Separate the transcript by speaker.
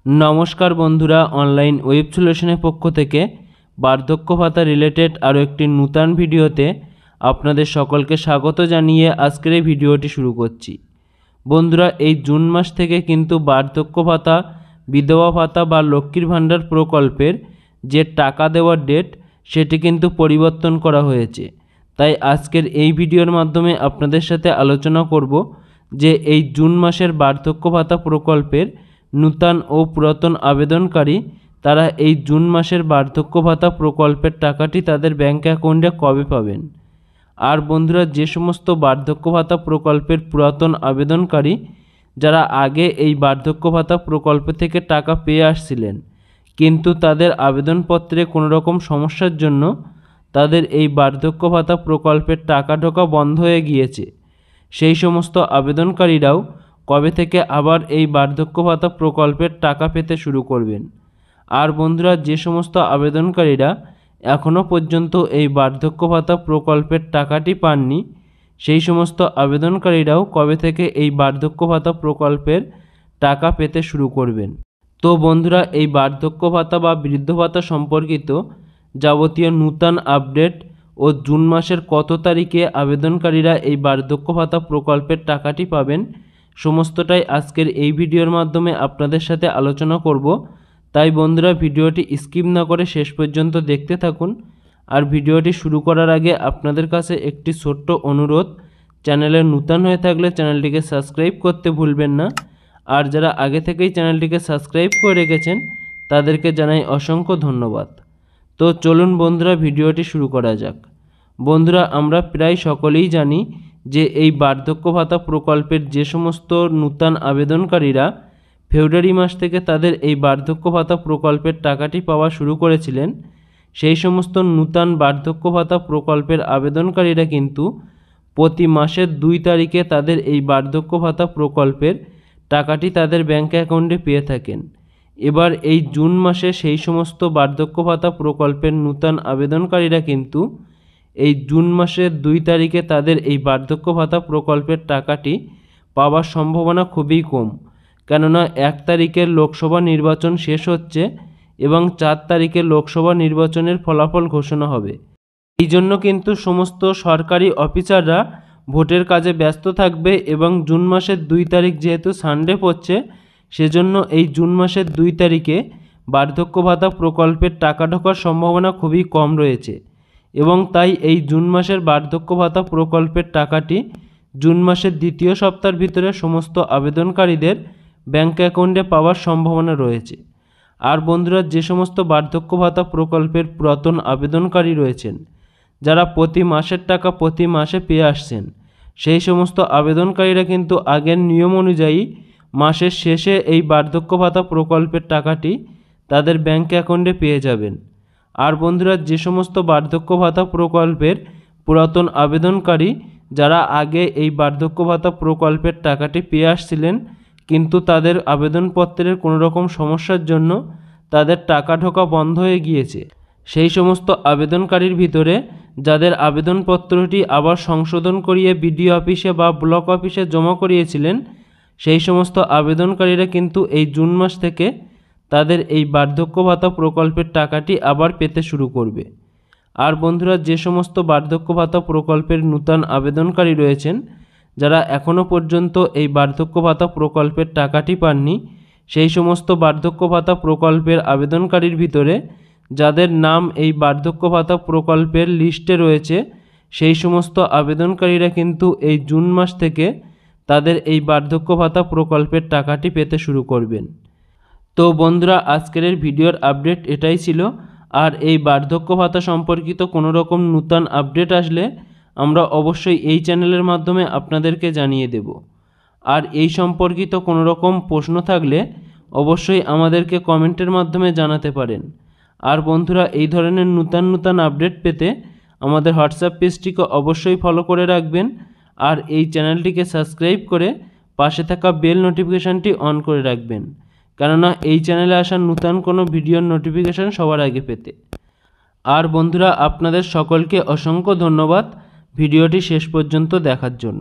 Speaker 1: नमस्कार बंधुरा online web सल्यूशনের পক্ষ থেকে বার্ধক্য ভাতা রিলেটেড আরও একটি নতুন ভিডিওতে আপনাদের সকলকে স্বাগত জানিয়ে আজকের এই ভিডিওটি শুরু করছি। বন্ধুরা এই জুন মাস থেকে কিন্তু বার্ধক্য ভাতা, বিধবা ভাতা বা লক্ষ্মীর ভাণ্ডার প্রকল্পের যে টাকা দেওয়ার ডেট সেটি কিন্তু পরিবর্তন করা হয়েছে। তাই আজকের এই ভিডিওর মাধ্যমে আপনাদের সাথে আলোচনা করব যে এই জুন মাসের বার্ধক্য ভাতা প্রকল্পের নূতন ও পুরাতন আবেদনকারী তারা এই জুন মাসের বার্ধক্য ভাতা প্রকল্পের টাকাটি তাদের ব্যাংক অ্যাকাউন্টে কবে পাবেন। আর বন্ধুরা যে সমস্ত বার্ধক্য ভাতা প্রকল্পের পুরাতন আবেদনকারী যারা আগে এই বার্ধক্য ভাতা প্রকল্প থেকে টাকা পেয়ে আসছিলেন কিন্তু তাদের আবেদনপত্রে কোনো রকম সমস্যার জন্য তাদের এই বার্ধক্য ভাতা প্রকল্পের টাকা ঢোকা বন্ধ হয়ে গিয়েছে, সেই সমস্ত আবেদনকারীরাও কবে থেকে আবার এই বার্ধক্য ভাতা প্রকল্পের টাকা পেতে শুরু করবেন। আর বন্ধুরা যে সমস্ত আবেদনকারীরা এখনও পর্যন্ত এই বার্ধক্য ভাতা প্রকল্পের টাকাটি পাননি সেই সমস্ত আবেদনকারীরাও কবে থেকে এই বার্ধক্য ভাতা প্রকল্পের টাকা পেতে শুরু করবেন। তো বন্ধুরা এই বার্ধক্য ভাতা বা বৃদ্ধ ভাতা সম্পর্কিত যাবতীয় নূতন আপডেট ও জুন মাসের কত তারিখে আবেদনকারীরা এই বার্ধক্য ভাতা প্রকল্পের টাকাটি পাবেন সমস্তটাই আজকের এই ভিডিওর মাধ্যমে আপনাদের সাথে আলোচনা করব। তাই বন্ধুরা ভিডিওটি স্কিপ না করে শেষ পর্যন্ত দেখতে থাকুন। আর ভিডিওটি শুরু করার আগে আপনাদের কাছে একটি ছোট্ট অনুরোধ, চ্যানেলে নূতন হয়ে থাকলে চ্যানেলটিকে সাবস্ক্রাইব করতে ভুলবেন না। আর যারা আগে থেকেই চ্যানেলটিকে সাবস্ক্রাইব করে রেখেছেন তাদেরকে জানাই অসংখ্য ধন্যবাদ। তো চলুন বন্ধুরা ভিডিওটি শুরু করা যাক। বন্ধুরা আমরা প্রায় সকলেই জানি যে এই বার্ধক্য ভাতা প্রকল্পের যে সমস্ত নূতন আবেদনকারীরা ফেব্রুয়ারি মাস থেকে তাদের এই বার্ধক্য ভাতা প্রকল্পের টাকাটি পাওয়া শুরু করেছিলেন সেই সমস্ত নূতন বার্ধক্য ভাতা প্রকল্পের আবেদনকারীরা কিন্তু প্রতি মাসের 2 তারিখে তাদের এই বার্ধক্য ভাতা প্রকল্পের টাকাটি তাদের ব্যাংক অ্যাকাউন্টে পেয়ে থাকেন। এবার এই জুন মাসে সেই সমস্ত বার্ধক্য ভাতা প্রকল্পের নূতন আবেদনকারীরা কিন্তু এই জুন মাসের 2 তারিখে তাদের এই বার্ধক্য ভাতা প্রকল্পের টাকাটি পাওয়ার সম্ভাবনা খুবই কম, কেননা 1 তারিখের লোকসভা নির্বাচন শেষ হচ্ছে এবং 4 তারিখে লোকসভা নির্বাচনের ফলাফল ঘোষণা হবে। এই জন্য কিন্তু সমস্ত সরকারি অফিসাররা ভোটের কাজে ব্যস্ত থাকবে এবং জুন মাসের 2 তারিখ যেহেতু সানডে পড়ছে সেজন্য এই জুন মাসের 2 তারিখে বার্ধক্য ভাতা প্রকল্পের টাকা ঢোকার সম্ভাবনা খুবই কম রয়েছে এবং তাই এই জুন মাসের বার্ধক্য ভাতা প্রকল্পের টাকাটি জুন মাসের দ্বিতীয় সপ্তাহের ভিতরে সমস্ত আবেদনকারীদের ব্যাংক অ্যাকাউন্টে পাওয়ার সম্ভাবনা রয়েছে। আর বন্ধুরা যে সমস্ত বার্ধক্য ভাতা প্রকল্পের পুরাতন আবেদনকারী রয়েছেন যারা প্রতি মাসের টাকা প্রতি মাসে পেয়ে আসছেন সেই সমস্ত আবেদনকারীরা কিন্তু আগের নিয়ম অনুযায়ী মাসের শেষে এই বার্ধক্য ভাতা প্রকল্পের টাকাটি তাদের ব্যাংক অ্যাকাউন্টে পেয়ে যাবেন। আর বন্ধুরা যে সমস্ত বার্ধক্য ভাতা প্রকল্পের পুরাতন আবেদনকারী যারা আগে এই বার্ধক্য ভাতা প্রকল্পের টাকাটি পেয়ে আসছিলেন কিন্তু তাদের আবেদনপত্রের কোনো রকম সমস্যার জন্য তাদের টাকা ঢোকা বন্ধ হয়ে গিয়েছে, সেই সমস্ত আবেদনকারীর ভিতরে যাদের আবেদনপত্রটি আবার সংশোধন করিয়ে বিডিও অফিসে বা ব্লক অফিসে জমা করিয়েছিলেন সেই সমস্ত আবেদনকারীরা কিন্তু এই জুন মাস থেকে তাদের এই বার্ধক্য ভাতা প্রকল্পের টাকাটি আবার পেতে শুরু করবে। আর বন্ধুরা যে সমস্ত বার্ধক্য ভাতা প্রকল্পের নূতন আবেদনকারী রয়েছেন যারা এখনও পর্যন্ত এই বার্ধক্য ভাতা প্রকল্পের টাকাটি পাননি সেই সমস্ত বার্ধক্য ভাতা প্রকল্পের আবেদনকারীর ভিতরে যাদের নাম এই বার্ধক্য ভাতা প্রকল্পের লিস্টে রয়েছে সেই সমস্ত আবেদনকারীরা কিন্তু এই জুন মাস থেকে তাদের এই বার্ধক্য ভাতা প্রকল্পের টাকাটি পেতে শুরু করবেন। তো বন্ধুরা আজকের ভিডিওর আপডেট এটাই ছিল। আর এই বার্ধক্য ভাতা সম্পর্কিত কোনো রকম নূতন আপডেট আসলে আমরা অবশ্যই এই চ্যানেলের মাধ্যমে আপনাদেরকে জানিয়ে দেব। আর এই সম্পর্কিত কোনো রকম প্রশ্ন থাকলে অবশ্যই আমাদেরকে কমেন্টের মাধ্যমে জানাতে পারেন। আর বন্ধুরা এই ধরনের নূতন আপডেট পেতে আমাদের হোয়াটসঅ্যাপ পেজটিকে অবশ্যই ফলো করে রাখবেন আর এই চ্যানেলটিকে সাবস্ক্রাইব করে পাশে থাকা বেল নোটিফিকেশানটি অন করে রাখবেন, কেননা এই চ্যানেলে আসা নূতন কোনো ভিডিওর নোটিফিকেশান সবার আগে পেতে। আর বন্ধুরা আপনাদের সকলকে অসংখ্য ধন্যবাদ ভিডিওটি শেষ পর্যন্ত দেখার জন্য।